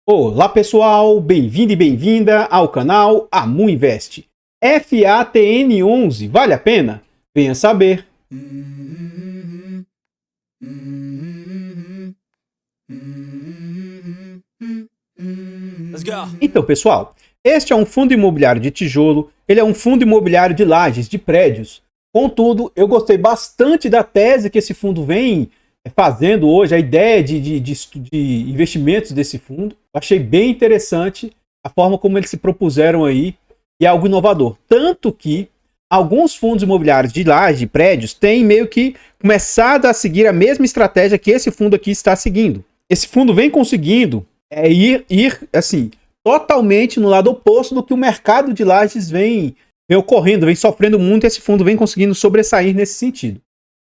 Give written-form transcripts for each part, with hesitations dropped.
Olá pessoal, bem-vindo e bem-vinda ao canal Amu Invest. FATN11, vale a pena? Venha saber. Então pessoal, este é um fundo imobiliário de tijolo, ele é um fundo imobiliário de lajes, de prédios. Contudo, eu gostei bastante da tese que esse fundo vem fazendo hoje, a ideia de investimentos desse fundo. Eu achei bem interessante a forma como eles se propuseram aí, e é algo inovador. Tanto que alguns fundos imobiliários de lajes, de prédios, têm meio que começado a seguir a mesma estratégia que esse fundo aqui está seguindo. Esse fundo vem conseguindo ir assim, totalmente no lado oposto do que o mercado de lajes vem ocorrendo, vem sofrendo muito, e esse fundo vem conseguindo sobressair nesse sentido.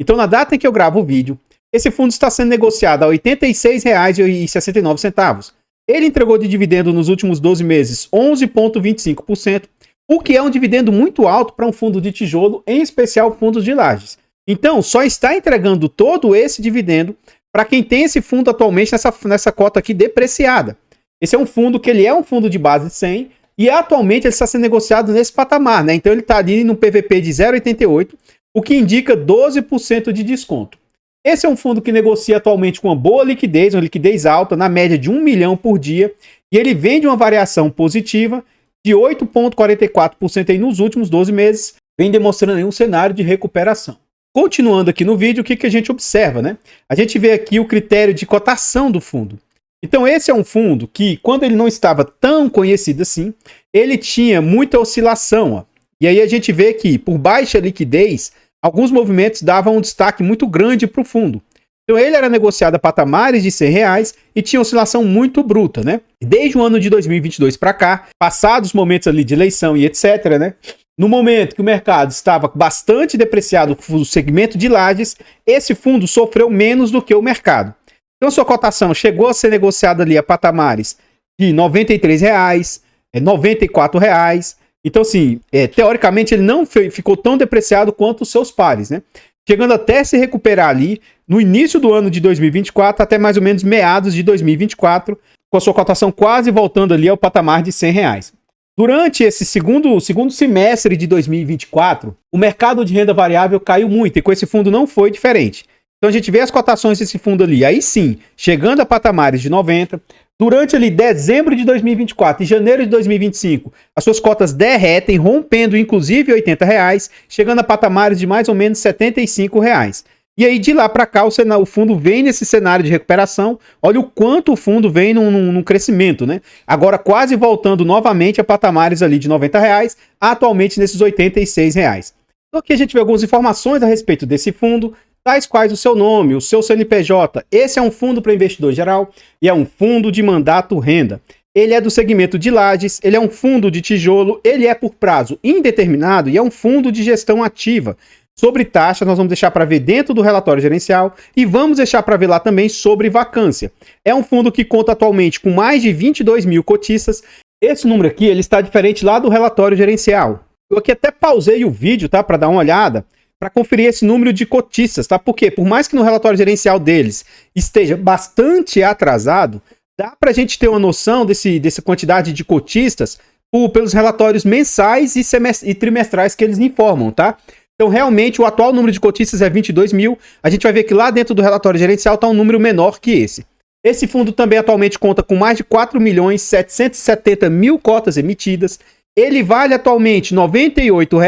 Então, na data em que eu gravo o vídeo, esse fundo está sendo negociado a R$ 86,69. Ele entregou de dividendo nos últimos 12 meses 11,25%, o que é um dividendo muito alto para um fundo de tijolo, em especial fundos de lajes. Então, só está entregando todo esse dividendo para quem tem esse fundo atualmente nessa cota aqui depreciada. Esse é um fundo que ele é um fundo de base 100 e atualmente ele está sendo negociado nesse patamar, né? Então ele está ali no PVP de 0,88, o que indica 12% de desconto. Esse é um fundo que negocia atualmente com uma boa liquidez, uma liquidez alta, na média de 1 milhão por dia, e ele vem de uma variação positiva de 8,44% aí nos últimos 12 meses, vem demonstrando aí um cenário de recuperação. Continuando aqui no vídeo, o que a gente observa, né? A gente vê aqui o critério de cotação do fundo. Então esse é um fundo que, quando ele não estava tão conhecido assim, ele tinha muita oscilação, ó. E aí a gente vê que, por baixa liquidez, alguns movimentos davam um destaque muito grande para o fundo. Então ele era negociado a patamares de R$100 e tinha oscilação muito bruta, né? Desde o ano de 2022 para cá, passados os momentos ali de eleição e etc, né? No momento que o mercado estava bastante depreciado no segmento de lajes, esse fundo sofreu menos do que o mercado. Então sua cotação chegou a ser negociada ali a patamares de R$ 93, R$ 94. Então, assim, teoricamente ele não ficou tão depreciado quanto os seus pares, né? Chegando até se recuperar ali no início do ano de 2024 até mais ou menos meados de 2024, com a sua cotação quase voltando ali ao patamar de R$100. Durante esse segundo semestre de 2024, o mercado de renda variável caiu muito e com esse fundo não foi diferente. Então a gente vê as cotações desse fundo ali, aí sim, chegando a patamares de 90. Durante ali dezembro de 2024 e janeiro de 2025, as suas cotas derretem, rompendo inclusive R$80, chegando a patamares de mais ou menos R$75. E aí de lá para cá o fundo vem nesse cenário de recuperação. Olha o quanto o fundo vem num crescimento, né? Agora quase voltando novamente a patamares ali de R$90, atualmente nesses R$86. Então aqui a gente vê algumas informações a respeito desse fundo, tais quais o seu nome, o seu CNPJ. Esse é um fundo para investidor geral e é um fundo de mandato renda. Ele é do segmento de lajes, ele é um fundo de tijolo, ele é por prazo indeterminado e é um fundo de gestão ativa. Sobre taxa, nós vamos deixar para ver dentro do relatório gerencial e vamos deixar para ver lá também sobre vacância. É um fundo que conta atualmente com mais de 22 mil cotistas. Esse número aqui ele está diferente lá do relatório gerencial. Eu aqui até pausei o vídeo, tá, para dar uma olhada, para conferir esse número de cotistas, tá? Porque por mais que no relatório gerencial deles esteja bastante atrasado, dá para a gente ter uma noção dessa quantidade de cotistas pelos relatórios mensais e trimestrais que eles informam, tá? Então realmente o atual número de cotistas é 22 mil, a gente vai ver que lá dentro do relatório gerencial está um número menor que esse. Esse fundo também atualmente conta com mais de 4.770.000 cotas emitidas. Ele vale atualmente R$ 98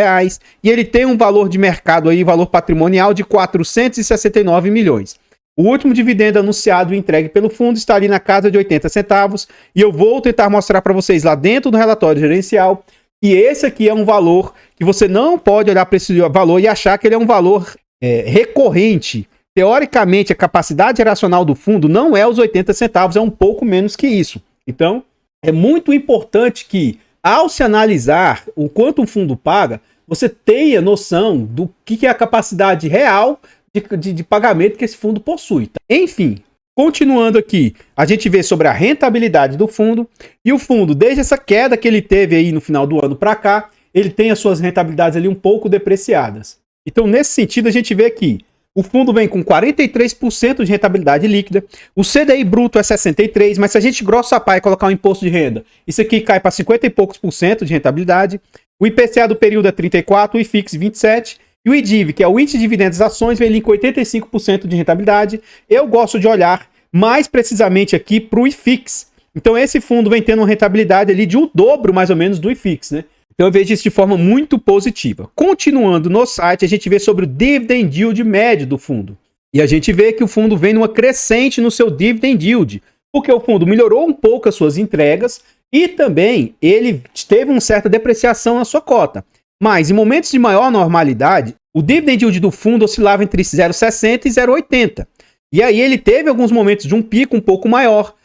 e ele tem um valor de mercado aí, valor patrimonial de 469 milhões. O último dividendo anunciado e entregue pelo fundo está ali na casa de 80 centavos e eu vou tentar mostrar para vocês lá dentro do relatório gerencial que esse aqui é um valor que você não pode olhar para esse valor e achar que ele é um valor recorrente. Teoricamente, a capacidade geracional do fundo não é os 80 centavos, é um pouco menos que isso. Então, é muito importante que, ao se analisar o quanto um fundo paga, você tenha noção do que é a capacidade real de pagamento que esse fundo possui. Tá? Enfim, continuando aqui, a gente vê sobre a rentabilidade do fundo. E o fundo, desde essa queda que ele teve aí no final do ano para cá, ele tem as suas rentabilidades ali um pouco depreciadas. Então, nesse sentido, a gente vê aqui O fundo vem com 43% de rentabilidade líquida. O CDI bruto é 63%, mas se a gente grossapar e colocar um imposto de renda, isso aqui cai para 50 e poucos por cento de rentabilidade. O IPCA do período é 34%, o IFIX 27%. E o IDIV, que é o índice de dividendos das ações, vem ali com 85% de rentabilidade. Eu gosto de olhar mais precisamente aqui para o IFIX. Então esse fundo vem tendo uma rentabilidade ali de um dobro, mais ou menos, do IFIX, né? Então eu vejo isso de forma muito positiva. Continuando no site, a gente vê sobre o dividend yield médio do fundo. E a gente vê que o fundo vem numa crescente no seu dividend yield, porque o fundo melhorou um pouco as suas entregas e também ele teve uma certa depreciação na sua cota. Mas em momentos de maior normalidade, o dividend yield do fundo oscilava entre 0,60 e 0,80. E aí ele teve alguns momentos de um pico um pouco maior,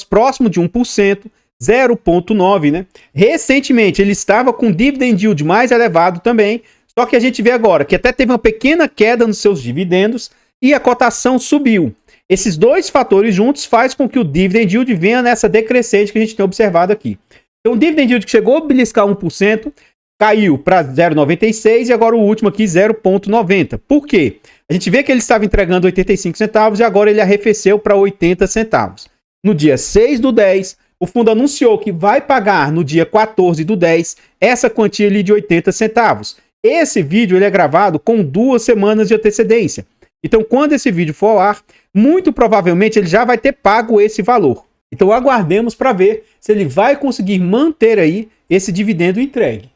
próximo de 1%, 0,9, né? Recentemente ele estava com dividend yield mais elevado também, só que a gente vê agora que até teve uma pequena queda nos seus dividendos e a cotação subiu. Esses dois fatores juntos faz com que o dividend yield venha nessa decrescente que a gente tem observado aqui. Então o dividend yield que chegou a beliscar 1%, caiu para 0,96 e agora o último aqui 0,90. Por quê? A gente vê que ele estava entregando 85 centavos e agora ele arrefeceu para 80 centavos. No dia 6 do 10, o fundo anunciou que vai pagar no dia 14 do 10 essa quantia ali de 80 centavos. Esse vídeo ele é gravado com 2 semanas de antecedência. Então, quando esse vídeo for ao ar, muito provavelmente ele já vai ter pago esse valor. Então, aguardemos para ver se ele vai conseguir manter aí esse dividendo entregue.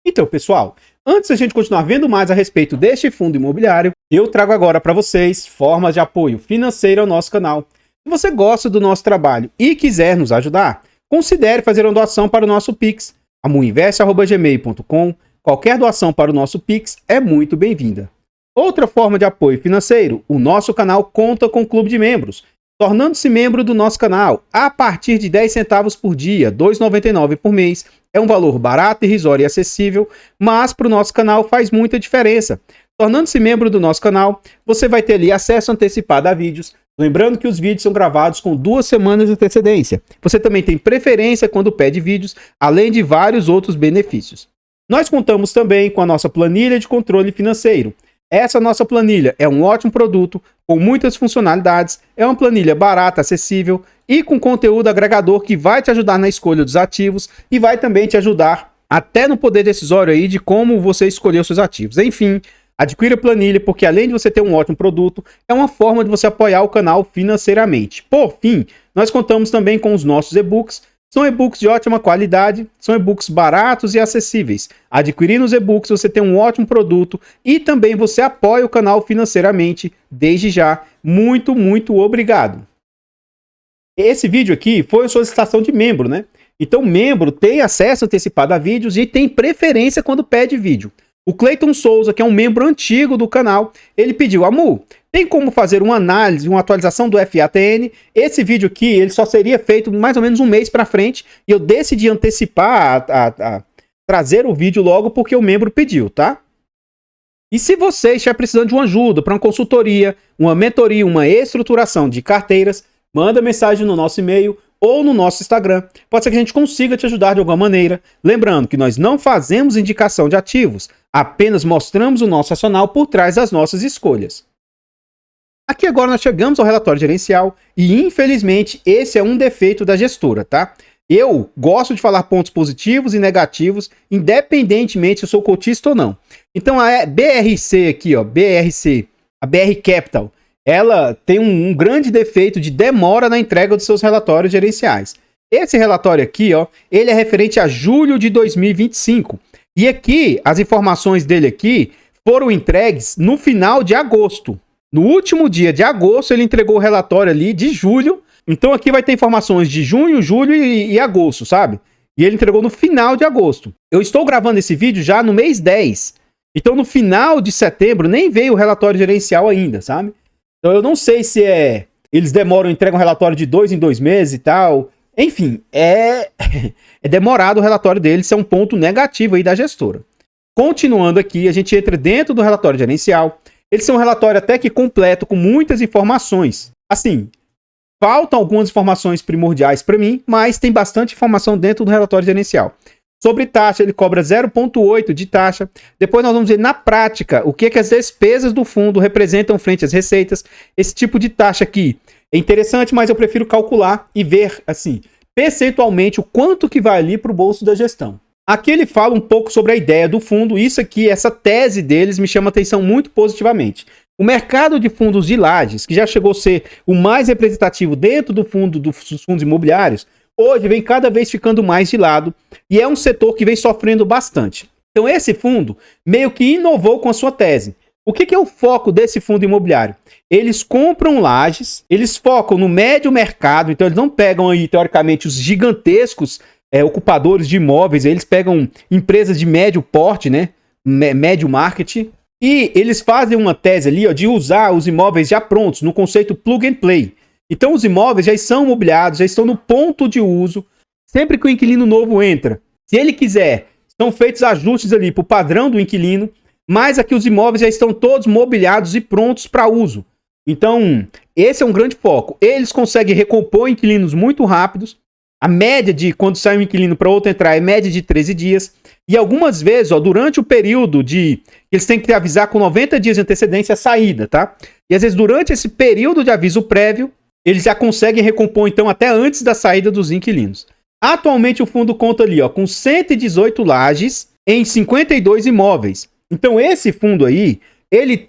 Então, pessoal, antes da gente continuar vendo mais a respeito deste fundo imobiliário, eu trago agora para vocês formas de apoio financeiro ao nosso canal. Se você gosta do nosso trabalho e quiser nos ajudar, considere fazer uma doação para o nosso Pix, amuinvest@gmail.com. Qualquer doação para o nosso Pix é muito bem-vinda. Outra forma de apoio financeiro, o nosso canal conta com clube de membros. Tornando-se membro do nosso canal, a partir de 10 centavos por dia, R$ 2,99 por mês, é um valor barato, irrisório e acessível, mas para o nosso canal faz muita diferença. Tornando-se membro do nosso canal, você vai ter ali acesso antecipado a vídeos. Lembrando que os vídeos são gravados com 2 semanas de antecedência. Você também tem preferência quando pede vídeos, além de vários outros benefícios. Nós contamos também com a nossa planilha de controle financeiro. Essa nossa planilha é um ótimo produto, com muitas funcionalidades, é uma planilha barata, acessível e com conteúdo agregador que vai te ajudar na escolha dos ativos e vai também te ajudar até no poder decisório aí de como você escolher os seus ativos. Enfim, adquira a planilha porque além de você ter um ótimo produto, é uma forma de você apoiar o canal financeiramente. Por fim, nós contamos também com os nossos e-books. São e-books de ótima qualidade, são e-books baratos e acessíveis. Adquirindo os e-books, você tem um ótimo produto e também você apoia o canal financeiramente. Desde já, muito, muito obrigado. Esse vídeo aqui foi uma solicitação de membro, né? Então, membro tem acesso antecipado a vídeos e tem preferência quando pede vídeo. O Cleiton Souza, que é um membro antigo do canal, ele pediu: Amu, tem como fazer uma análise, uma atualização do FATN? Esse vídeo aqui, ele só seria feito mais ou menos um mês para frente e eu decidi antecipar, trazer o vídeo logo porque o membro pediu, tá? E se você estiver precisando de uma ajuda para uma consultoria, uma mentoria, uma estruturação de carteiras, manda mensagem no nosso e-mail ou no nosso Instagram. Pode ser que a gente consiga te ajudar de alguma maneira. Lembrando que nós não fazemos indicação de ativos, apenas mostramos o nosso racional por trás das nossas escolhas. Aqui agora nós chegamos ao relatório gerencial e infelizmente esse é um defeito da gestora, tá? Eu gosto de falar pontos positivos e negativos, independentemente se eu sou cotista ou não. Então a BRC aqui, ó, BRC, a BR Capital, ela tem um grande defeito de demora na entrega dos seus relatórios gerenciais. Esse relatório aqui, ó, ele é referente a julho de 2025. E aqui, as informações dele aqui foram entregues no final de agosto. No último dia de agosto, ele entregou o relatório ali de julho. Então aqui vai ter informações de junho, julho e agosto, sabe? E ele entregou no final de agosto. Eu estou gravando esse vídeo já no mês 10. Então no final de setembro nem veio o relatório gerencial ainda, sabe? Então eu não sei se eles demoram, entregam um relatório de 2 em 2 meses e tal. Enfim, é demorado o relatório deles, isso é um ponto negativo aí da gestora. Continuando aqui, a gente entra dentro do relatório gerencial. Eles são um relatório até que completo, com muitas informações. Assim, faltam algumas informações primordiais para mim, mas tem bastante informação dentro do relatório gerencial. Sobre taxa, ele cobra 0,8 de taxa. Depois nós vamos ver na prática o que as despesas do fundo representam frente às receitas. Esse tipo de taxa aqui é interessante, mas eu prefiro calcular e ver, assim, percentualmente o quanto que vai ali para o bolso da gestão. Aqui ele fala um pouco sobre a ideia do fundo. Isso aqui, essa tese deles me chama atenção muito positivamente. O mercado de fundos de lajes, que já chegou a ser o mais representativo dentro do fundo dos fundos imobiliários, hoje vem cada vez ficando mais de lado e é um setor que vem sofrendo bastante. Então esse fundo meio que inovou com a sua tese. O que é o foco desse fundo imobiliário? Eles compram lajes, eles focam no médio mercado, então eles não pegam aí, teoricamente, os gigantescos ocupadores de imóveis, eles pegam empresas de médio porte, né? Médio market, e eles fazem uma tese ali, ó, de usar os imóveis já prontos, no conceito plug and play. Então os imóveis já estão mobiliados, já estão no ponto de uso. Sempre que o inquilino novo entra, se ele quiser, são feitos ajustes ali para o padrão do inquilino, mas aqui os imóveis já estão todos mobiliados e prontos para uso. Então, esse é um grande foco. Eles conseguem recompor inquilinos muito rápidos. A média de quando sai um inquilino para outro entrar é média de 13 dias. E algumas vezes, ó, durante o período de... Eles têm que avisar com 90 dias de antecedência a saída, tá? E às vezes durante esse período de aviso prévio, eles já conseguem recompor, então, até antes da saída dos inquilinos. Atualmente, o fundo conta ali, ó, com 118 lajes em 52 imóveis. Então, esse fundo aí, ele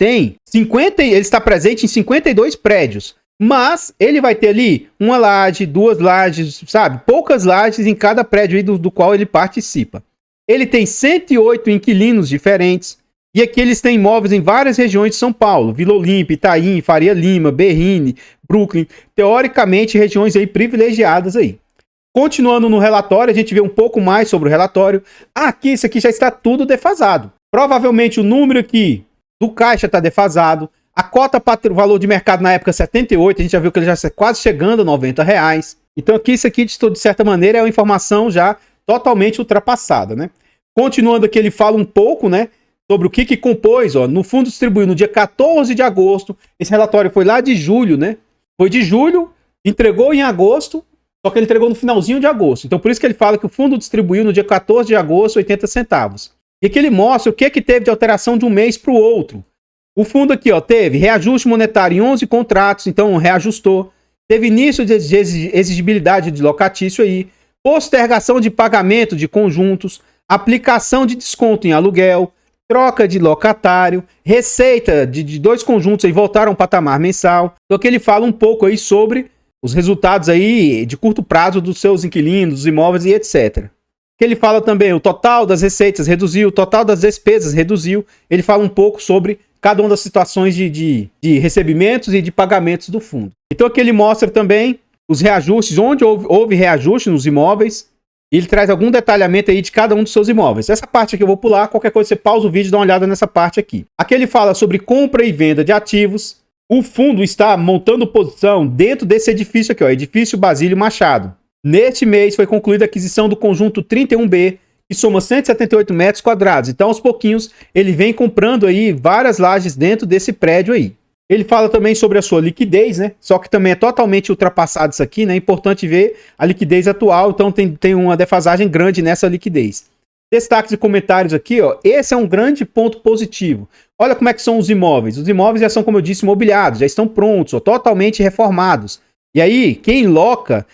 está presente em 52 prédios. Mas ele vai ter ali uma laje, duas lajes, sabe? Poucas lajes em cada prédio aí do qual ele participa. Ele tem 108 inquilinos diferentes. E aqui eles têm imóveis em várias regiões de São Paulo. Vila Olímpia, Itaim, Faria Lima, Berrini, Brooklyn. Teoricamente, regiões aí privilegiadas aí. Continuando no relatório, a gente vê um pouco mais sobre o relatório. Aqui, isso aqui já está tudo defasado. Provavelmente o número aqui do caixa está defasado. A cota para o valor de mercado na época 78, a gente já viu que ele já está quase chegando a R$90. Então aqui, isso aqui, de certa maneira, é uma informação já totalmente ultrapassada, né? Continuando aqui, ele fala um pouco, né, sobre o que compôs, ó, no fundo distribuiu no dia 14 de agosto. Esse relatório foi lá de julho, né? Foi de julho, entregou em agosto, só que ele entregou no finalzinho de agosto. Então por isso que ele fala que o fundo distribuiu no dia 14 de agosto 80 centavos. E aqui ele mostra o que teve de alteração de um mês para o outro. O fundo aqui, ó, teve reajuste monetário em 11 contratos, então reajustou. Teve início de exigibilidade de locatício aí, postergação de pagamento de conjuntos, aplicação de desconto em aluguel, troca de locatário, receita de dois conjuntos aí voltaram ao patamar mensal. Então aqui ele fala um pouco aí sobre os resultados aí de curto prazo dos seus inquilinos, dos imóveis e etc. Que ele fala também o total das receitas reduziu, o total das despesas reduziu. Ele fala um pouco sobre cada uma das situações de recebimentos e de pagamentos do fundo. Então aqui ele mostra também os reajustes, onde houve reajuste nos imóveis. E ele traz algum detalhamento aí de cada um dos seus imóveis. Essa parte aqui eu vou pular, qualquer coisa você pausa o vídeo e dá uma olhada nessa parte aqui. Aqui ele fala sobre compra e venda de ativos. O fundo está montando posição dentro desse edifício aqui, ó, edifício Basílio Machado. Neste mês foi concluída a aquisição do conjunto 31B, que soma 178 metros quadrados. Então, aos pouquinhos, ele vem comprando aí várias lajes dentro desse prédio aí. Ele fala também sobre a sua liquidez, né? Só que também é totalmente ultrapassado isso aqui, né? É importante ver a liquidez atual, então tem uma defasagem grande nessa liquidez. Destaques e comentários aqui, ó. Esse é um grande ponto positivo. Olha como é que são os imóveis. Os imóveis já são, como eu disse, mobiliados, já estão prontos, ó, totalmente reformados. E aí, quem loca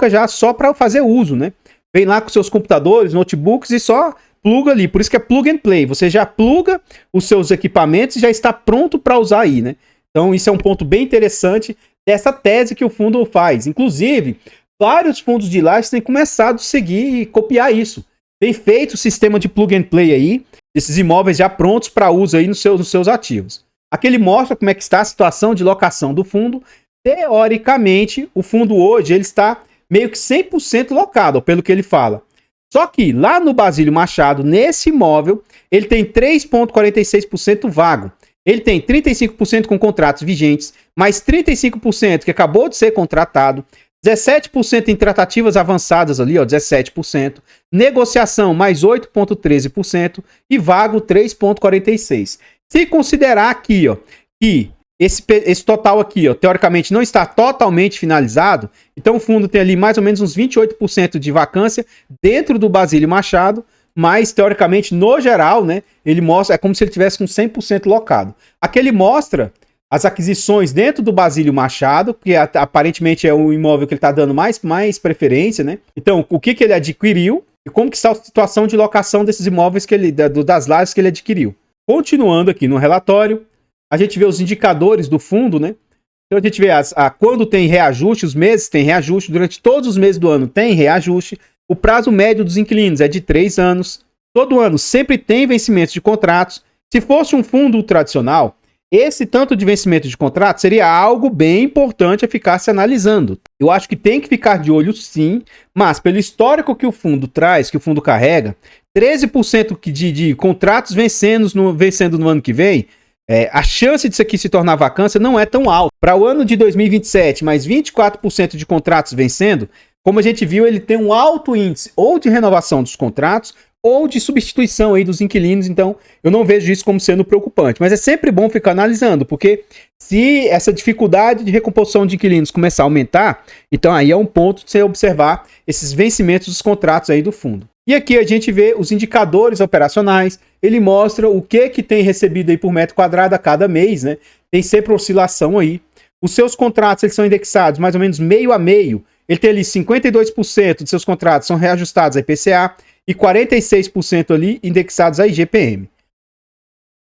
já só para fazer uso, né? Vem lá com seus computadores, notebooks e só pluga ali. Por isso que é plug and play. Você já pluga os seus equipamentos e já está pronto para usar aí, né? Então isso é um ponto bem interessante dessa tese que o fundo faz. Inclusive, vários fundos de lajes têm começado a seguir e copiar isso. Tem feito o sistema de plug and play aí, esses imóveis já prontos para uso aí nos seus ativos. Aqui ele mostra como é que está a situação de locação do fundo. Teoricamente, o fundo hoje ele está meio que 100% locado, pelo que ele fala. Só que lá no Basílio Machado, nesse imóvel, ele tem 3,46% vago. Ele tem 35% com contratos vigentes, mais 35% que acabou de ser contratado, 17% em tratativas avançadas ali, ó, 17%, negociação mais 8,13% e vago 3,46%. Se considerar aqui, ó, que esse total aqui, ó, teoricamente não está totalmente finalizado, então o fundo tem ali mais ou menos uns 28% de vacância dentro do Basílio Machado, mas teoricamente, no geral, né, ele mostra, é como se ele tivesse com 100% locado. Aqui ele mostra as aquisições dentro do Basílio Machado, que aparentemente é o imóvel que ele está dando mais preferência, né? Então, o que ele adquiriu e como que está a situação de locação desses imóveis das lajes que ele adquiriu. Continuando aqui no relatório, a gente vê os indicadores do fundo, né? Então a gente vê quando tem reajuste, os meses tem reajuste, durante todos os meses do ano tem reajuste. O prazo médio dos inquilinos é de 3 anos. Todo ano sempre tem vencimento de contratos. Se fosse um fundo tradicional, esse tanto de vencimento de contrato seria algo bem importante a ficar se analisando. Eu acho que tem que ficar de olho sim, mas pelo histórico que o fundo traz, que o fundo carrega, 13% de contratos vencendo no ano que vem, a chance disso aqui se tornar vacância não é tão alta. Para o ano de 2027, mais 24% de contratos vencendo, como a gente viu, ele tem um alto índice ou de renovação dos contratos ou de substituição aí dos inquilinos, então eu não vejo isso como sendo preocupante. Mas é sempre bom ficar analisando, porque se essa dificuldade de recomposição de inquilinos começar a aumentar, então aí é um ponto de você observar esses vencimentos dos contratos aí do fundo. E aqui a gente vê os indicadores operacionais, ele mostra o que tem recebido aí por metro quadrado a cada mês, né? Tem sempre oscilação aí. Os seus contratos, eles são indexados mais ou menos meio a meio. Ele tem ali 52% de seus contratos são reajustados a IPCA e 46% ali indexados a IGPM.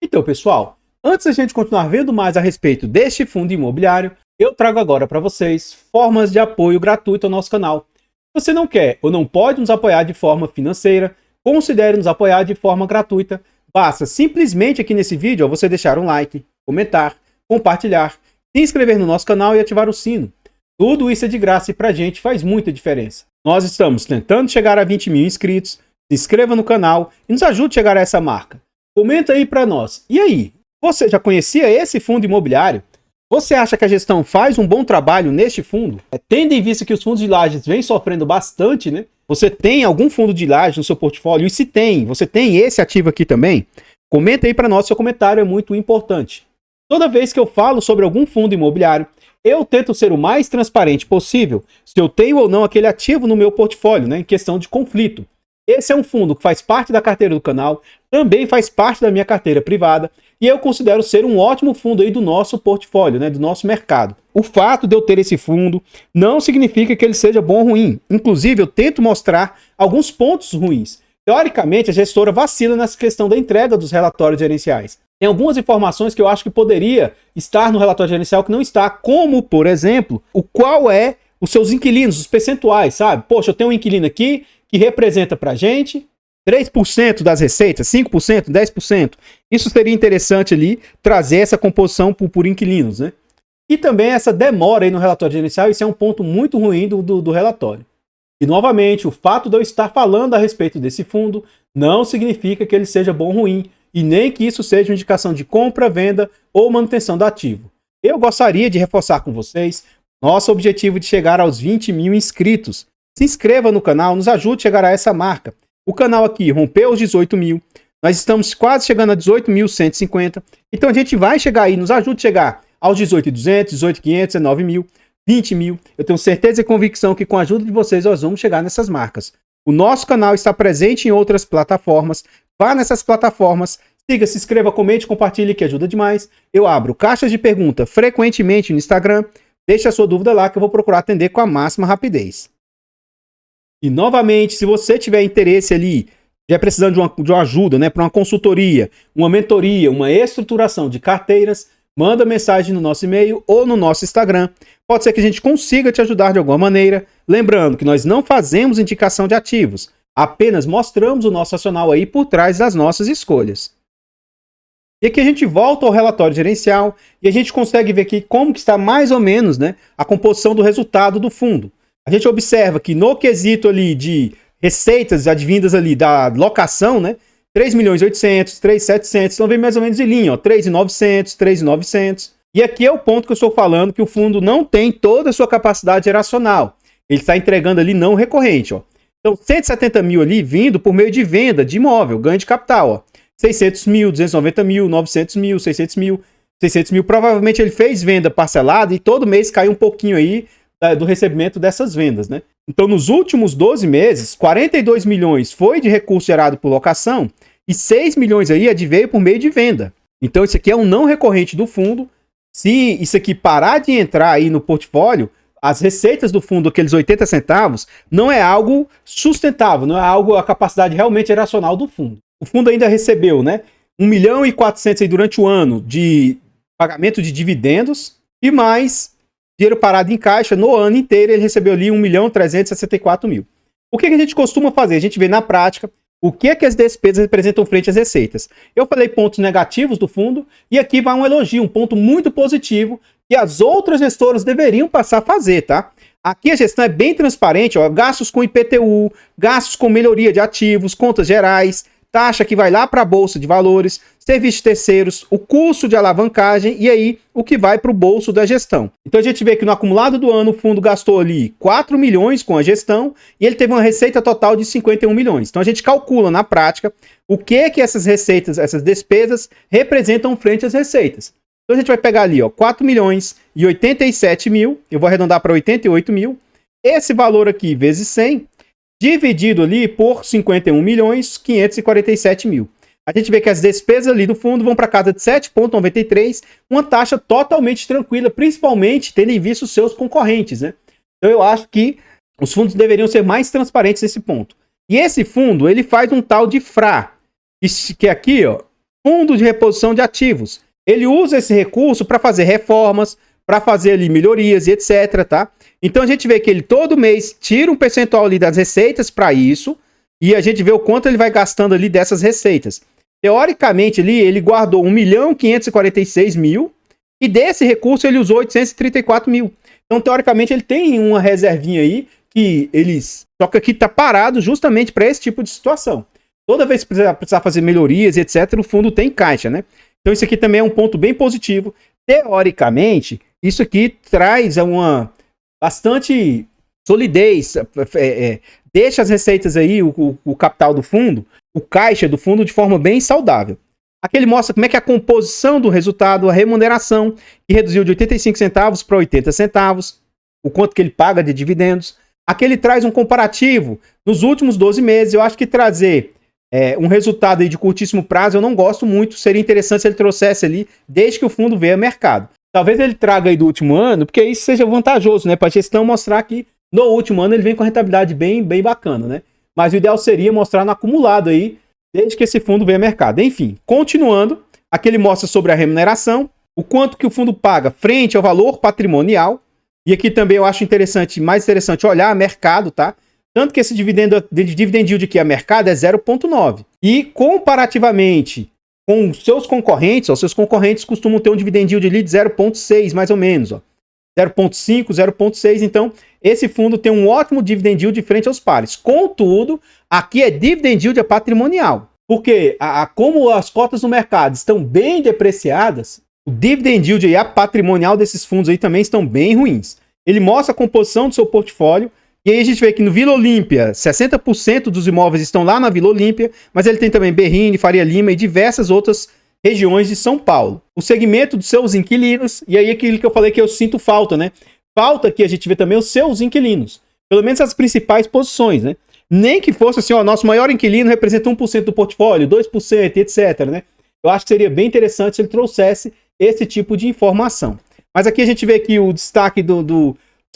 Então, pessoal, antes da gente continuar vendo mais a respeito deste fundo imobiliário, eu trago agora para vocês formas de apoio gratuito ao nosso canal. Se você não quer ou não pode nos apoiar de forma financeira, considere nos apoiar de forma gratuita. Basta simplesmente aqui nesse vídeo você deixar um like, comentar, compartilhar, se inscrever no nosso canal e ativar o sino. Tudo isso é de graça e pra gente faz muita diferença. Nós estamos tentando chegar a 20 mil inscritos. Se inscreva no canal e nos ajude a chegar a essa marca. Comenta aí pra nós. E aí, você já conhecia esse fundo imobiliário? Você acha que a gestão faz um bom trabalho neste fundo? Tendo em vista que os fundos de lajes vêm sofrendo bastante, né? Você tem algum fundo de laje no seu portfólio? E se tem, você tem esse ativo aqui também? Comenta aí para nós, seu comentário é muito importante. Toda vez que eu falo sobre algum fundo imobiliário, eu tento ser o mais transparente possível se eu tenho ou não aquele ativo no meu portfólio, né? Em questão de conflito. Esse é um fundo que faz parte da carteira do canal, também faz parte da minha carteira privada, e eu considero ser um ótimo fundo aí do nosso portfólio, né, do nosso mercado. O fato de eu ter esse fundo não significa que ele seja bom ou ruim. Inclusive, eu tento mostrar alguns pontos ruins. Teoricamente, a gestora vacila nessa questão da entrega dos relatórios gerenciais. Tem algumas informações que eu acho que poderia estar no relatório gerencial que não está, como, por exemplo, qual é os seus inquilinos, os percentuais, sabe? Poxa, eu tenho um inquilino aqui que representa pra gente 3% das receitas, 5%, 10%. Isso seria interessante ali, trazer essa composição por inquilinos, né? E também essa demora aí no relatório gerencial, isso é um ponto muito ruim do relatório. E novamente, o fato de eu estar falando a respeito desse fundo não significa que ele seja bom ou ruim, e nem que isso seja uma indicação de compra, venda ou manutenção do ativo. Eu gostaria de reforçar com vocês nosso objetivo de chegar aos 20 mil inscritos. Se inscreva no canal, nos ajude a chegar a essa marca. O canal aqui rompeu os 18 mil, nós estamos quase chegando a 18.150, então a gente vai chegar aí, nos ajude a chegar aos 18.200, 18.500, 19 mil, 20 mil. Eu tenho certeza e convicção que com a ajuda de vocês nós vamos chegar nessas marcas. O nosso canal está presente em outras plataformas, vá nessas plataformas, siga, se inscreva, comente, compartilhe que ajuda demais. Eu abro caixas de pergunta frequentemente no Instagram, deixe a sua dúvida lá que eu vou procurar atender com a máxima rapidez. E novamente, se você tiver interesse ali, já precisando de uma ajuda, né, para uma consultoria, uma mentoria, uma estruturação de carteiras, manda mensagem no nosso e-mail ou no nosso Instagram. Pode ser que a gente consiga te ajudar de alguma maneira. Lembrando que nós não fazemos indicação de ativos, apenas mostramos o nosso racional aí por trás das nossas escolhas. E aqui a gente volta ao relatório gerencial e a gente consegue ver aqui como que está mais ou menos, né, a composição do resultado do fundo. A gente observa que no quesito ali de receitas advindas ali da locação, né, 3.800.000, 3.700, então vem mais ou menos em linha, ó, 3.900, 3.900. E aqui é o ponto que eu estou falando, que o fundo não tem toda a sua capacidade geracional. Ele está entregando ali não recorrente, ó. Então 170 mil ali vindo por meio de venda de imóvel, ganho de capital, ó. 600 mil, 290 mil, 900 mil, 600 mil. 600 mil, provavelmente ele fez venda parcelada e todo mês caiu um pouquinho aí do recebimento dessas vendas, né? Então, nos últimos 12 meses, 42 milhões foi de recurso gerado por locação e 6 milhões aí adveio por meio de venda. Então, isso aqui é um não recorrente do fundo. Se isso aqui parar de entrar aí no portfólio, as receitas do fundo, aqueles 80 centavos, não é algo sustentável, não é algo, a capacidade realmente racional do fundo. O fundo ainda recebeu, né, 1 milhão e 400 aí durante o ano de pagamento de dividendos e mais dinheiro parado em caixa. No ano inteiro ele recebeu ali 1 milhão 364 mil. O que a gente costuma fazer? A gente vê na prática o que é que as despesas representam frente às receitas. Eu falei pontos negativos do fundo e aqui vai um elogio, um ponto muito positivo que as outras gestoras deveriam passar a fazer, tá? Aqui a gestão é bem transparente, ó, gastos com IPTU, gastos com melhoria de ativos, contas gerais, taxa que vai lá para a Bolsa de Valores, serviços terceiros, o custo de alavancagem e aí o que vai para o bolso da gestão. Então a gente vê que no acumulado do ano o fundo gastou ali 4 milhões com a gestão e ele teve uma receita total de 51 milhões. Então a gente calcula na prática o que essas receitas, essas despesas representam frente às receitas. Então a gente vai pegar ali, ó, 4 milhões e 87 mil, eu vou arredondar para 88 mil, esse valor aqui vezes 100, dividido ali por 51 milhões 547 mil. A gente vê que as despesas ali do fundo vão para casa de 7,93, uma taxa totalmente tranquila, principalmente tendo em vista os seus concorrentes, né? Então eu acho que os fundos deveriam ser mais transparentes nesse ponto. E esse fundo, ele faz um tal de FRA, que é aqui, ó, Fundo de Reposição de Ativos. Ele usa esse recurso para fazer reformas, para fazer ali melhorias e etc, tá? Então a gente vê que ele todo mês tira um percentual ali das receitas para isso e a gente vê o quanto ele vai gastando ali dessas receitas. Teoricamente ali ele guardou 1 milhão 546 mil e desse recurso ele usou 834 mil. Então teoricamente ele tem uma reservinha aí que eles... Só que aqui tá parado justamente para esse tipo de situação. Toda vez que precisar fazer melhorias e etc, o fundo tem caixa, né? Então isso aqui também é um ponto bem positivo. Teoricamente, isso aqui traz uma bastante solidez, deixa as receitas aí, o capital do fundo, o caixa do fundo de forma bem saudável. Aqui ele mostra como é que é a composição do resultado, a remuneração, que reduziu de 85 centavos para 80 centavos, o quanto que ele paga de dividendos. Aqui ele traz um comparativo nos últimos 12 meses. Eu acho que trazer um resultado aí de curtíssimo prazo eu não gosto muito. Seria interessante se ele trouxesse ali desde que o fundo veio ao mercado. Talvez ele traga aí do último ano, porque isso seja vantajoso, né? Para a gestão mostrar que no último ano ele vem com rentabilidade bem bacana, né? Mas o ideal seria mostrar no acumulado aí, desde que esse fundo veio ao mercado. Enfim, continuando, aqui ele mostra sobre a remuneração, o quanto que o fundo paga frente ao valor patrimonial. E aqui também eu acho mais interessante olhar mercado, tá? Tanto que esse dividend yield aqui a mercado é 0,9. E comparativamente com seus concorrentes, seus concorrentes costumam ter um dividend yield ali de 0,6 mais ou menos, ó. 0,5, 0,6. Então, esse fundo tem um ótimo dividend yield frente aos pares. Contudo, aqui é dividend yield patrimonial. Porque como as cotas no mercado estão bem depreciadas, o dividend yield aí, patrimonial desses fundos aí também estão bem ruins. Ele mostra a composição do seu portfólio. E aí a gente vê que no Vila Olímpia, 60% dos imóveis estão lá na Vila Olímpia, mas ele tem também Berrini, Faria Lima e diversas outras regiões de São Paulo. O segmento dos seus inquilinos, e aí aquilo que eu falei que eu sinto falta, né? Falta que a gente vê também os seus inquilinos. Pelo menos as principais posições, né? Nem que fosse assim, ó, nosso maior inquilino representa 1% do portfólio, 2%, etc, né? Eu acho que seria bem interessante se ele trouxesse esse tipo de informação. Mas aqui a gente vê que o destaque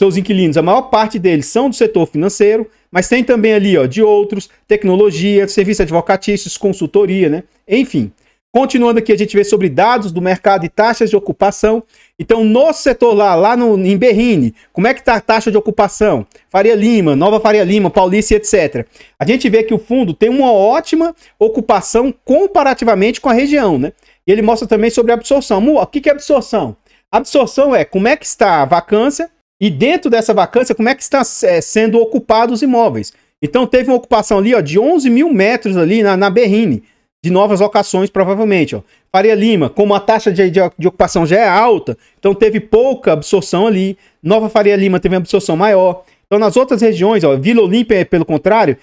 seus inquilinos, a maior parte deles são do setor financeiro, mas tem também ali, ó, de outros, tecnologia, serviços advocatícios, consultoria, né? Enfim, continuando aqui a gente vê sobre dados do mercado e taxas de ocupação. Então, no setor em Berrini, como é que está a taxa de ocupação? Faria Lima, Nova Faria Lima, Paulista, etc. A gente vê que o fundo tem uma ótima ocupação comparativamente com a região, né? E ele mostra também sobre a absorção. O que é absorção? Absorção é como é que está a vacância e dentro dessa vacância, como é que está sendo ocupados os imóveis. Então, teve uma ocupação ali, ó, de 11 mil metros ali na Berrini, de novas locações, provavelmente. Ó. Faria Lima, como a taxa de ocupação já é alta, então teve pouca absorção ali. Nova Faria Lima teve uma absorção maior. Então, nas outras regiões, ó, Vila Olímpia, pelo contrário,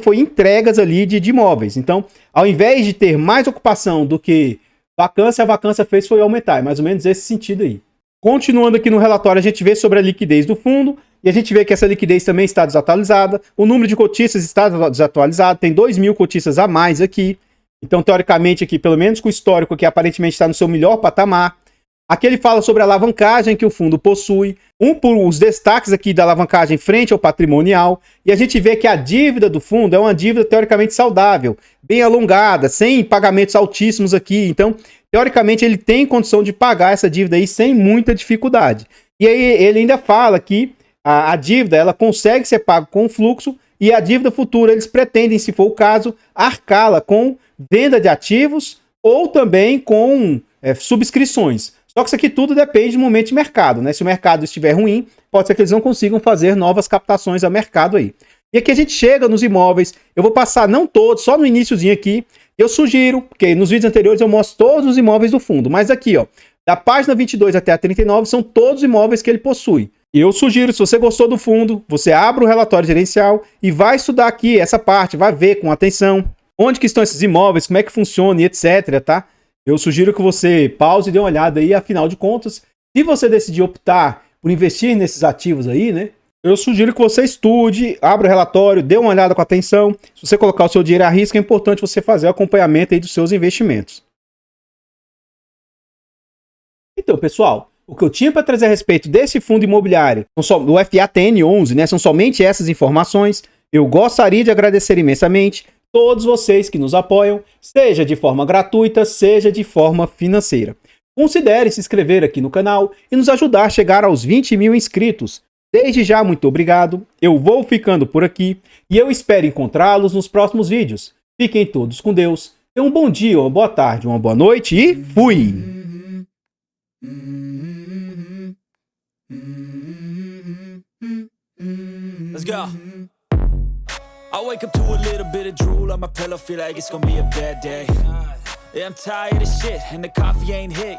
foi entregas ali de imóveis. Então, ao invés de ter mais ocupação do que vacância, a vacância fez foi aumentar, é mais ou menos esse sentido aí. Continuando aqui no relatório, a gente vê sobre a liquidez do fundo, e a gente vê que essa liquidez também está desatualizada, o número de cotistas está desatualizado, tem 2.000 cotistas a mais aqui, então teoricamente aqui, pelo menos com o histórico que aparentemente está no seu melhor patamar. Aqui ele fala sobre a alavancagem que o fundo possui, os destaques aqui da alavancagem frente ao patrimonial, e a gente vê que a dívida do fundo é uma dívida teoricamente saudável, bem alongada, sem pagamentos altíssimos aqui, então teoricamente ele tem condição de pagar essa dívida aí sem muita dificuldade. E aí ele ainda fala que a dívida ela consegue ser paga com fluxo, e a dívida futura eles pretendem, se for o caso, arcá-la com venda de ativos ou também com subscrições. Só que isso aqui tudo depende do momento de mercado, né? Se o mercado estiver ruim, pode ser que eles não consigam fazer novas captações a mercado aí. E aqui a gente chega nos imóveis, eu vou passar não todos, só no iniciozinho aqui. Eu sugiro, porque nos vídeos anteriores eu mostro todos os imóveis do fundo, mas aqui, ó, da página 22 até a 39 são todos os imóveis que ele possui. E eu sugiro, se você gostou do fundo, você abre o relatório gerencial e vai estudar aqui essa parte, vai ver com atenção onde que estão esses imóveis, como é que funciona e etc, tá? Eu sugiro que você pause e dê uma olhada aí, afinal de contas, se você decidir optar por investir nesses ativos aí, né? Eu sugiro que você estude, abra o relatório, dê uma olhada com atenção. Se você colocar o seu dinheiro à risco, é importante você fazer o acompanhamento aí dos seus investimentos. Então, pessoal, o que eu tinha para trazer a respeito desse fundo imobiliário, do FATN11, né? São somente essas informações. Eu gostaria de agradecer imensamente todos vocês que nos apoiam, seja de forma gratuita, seja de forma financeira. Considere se inscrever aqui no canal e nos ajudar a chegar aos 20.000 inscritos. Desde já, muito obrigado, eu vou ficando por aqui e eu espero encontrá-los nos próximos vídeos. Fiquem todos com Deus, tenham um bom dia, uma boa tarde, uma boa noite e fui! Let's go. I wake up to a little bit of drool on my pillow, feel like it's gonna be a bad day. Yeah, I'm tired of shit and the coffee ain't hit.